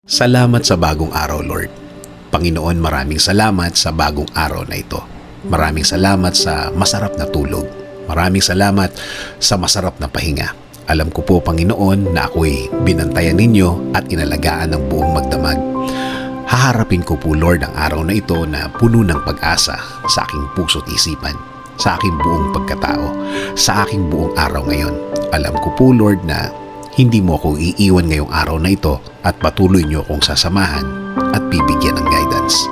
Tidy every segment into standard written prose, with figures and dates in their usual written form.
Salamat sa bagong araw, Lord. Panginoon, maraming salamat sa bagong araw na ito. Maraming salamat sa masarap na tulog. Maraming salamat sa masarap na pahinga. Alam ko po, Panginoon, na ako'y binantayan ninyo at inalagaan ng buong magdamag. Haharapin ko po, Lord, ang araw na ito na puno ng pag-asa sa aking puso't isipan, sa aking buong pagkatao, sa aking buong araw ngayon. Alam ko po, Lord, na hindi mo ako iiwan ngayong araw na ito at patuloy niyo akong sasamahan at bibigyan ng guidance.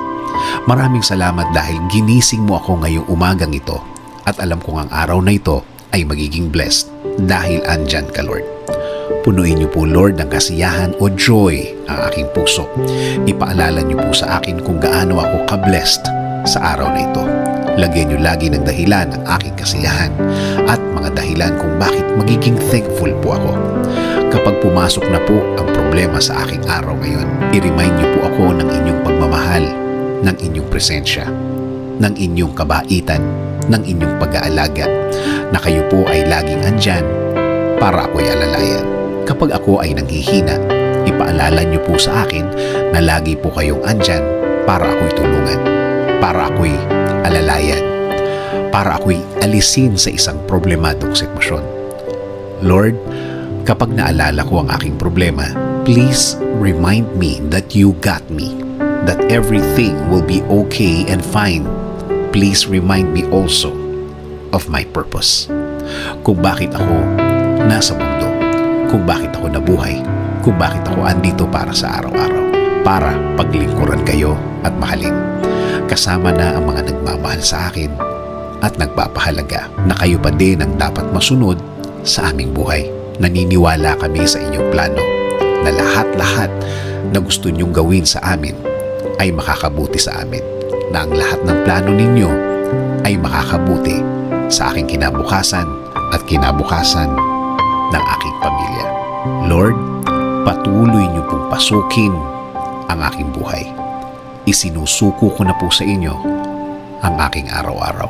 Maraming salamat dahil ginising mo ako ngayong umagang ito at alam kong ang araw na ito ay magiging blessed dahil andyan ka, Lord. Punuin niyo po, Lord, ng kasiyahan o joy ang aking puso. Ipaalala niyo po sa akin kung gaano ako ka-blessed sa araw na ito. Lagyan niyo lagi ng dahilan ang aking kasiyahan at mga dahilan kung bakit magiging thankful po ako. Kapag pumasok na po ang problema sa aking araw ngayon, i-remind niyo po ako ng inyong pagmamahal, ng inyong presensya, ng inyong kabaitan, ng inyong pag-aalaga, na kayo po ay laging andyan para ako'y alalayan. Kapag ako ay nanghihina, ipaalala niyo po sa akin na lagi po kayong andyan para ako'y tulungan, para ako'y alalayan, para ako'y alisin sa isang problemadong sitwasyon. Lord, kapag naalala ko ang aking problema, please remind me that you got me, that everything will be okay and fine. Please remind me also of my purpose. Kung bakit ako nasa mundo, kung bakit ako nabuhay, kung bakit ako andito para sa araw-araw, para paglingkuran kayo at mahalin. Kasama na ang mga nagmamahal sa akin at nagpapahalaga na kayo pa din ang dapat masunod sa aming buhay. Naniniwala kami sa inyong plano na lahat-lahat na gusto niyong gawin sa amin ay makakabuti sa amin, na ang lahat ng plano ninyo ay makakabuti sa aking kinabukasan at kinabukasan ng aking pamilya. Lord, patuloy niyo pong pasukin ang aking buhay. Isinusuko ko na po sa inyo ang aking araw-araw,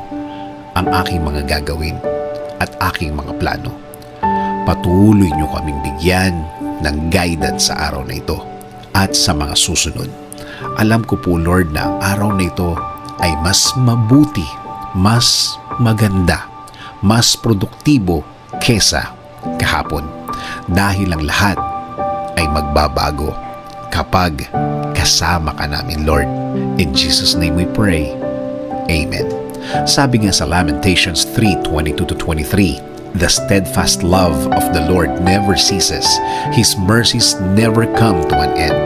ang aking mga gagawin at aking mga plano. Patuloy niyo kaming bigyan ng guidance sa araw na ito at sa mga susunod. Alam ko po, Lord, na ang araw na ito ay mas mabuti, mas maganda, mas produktibo kesa kahapon. Dahil ang lahat ay magbabago kapag kasama ka namin, Lord. In Jesus' name we pray. Amen. Sabi nga sa Lamentations 3:22-23, the steadfast love of the Lord never ceases. His mercies never come to an end.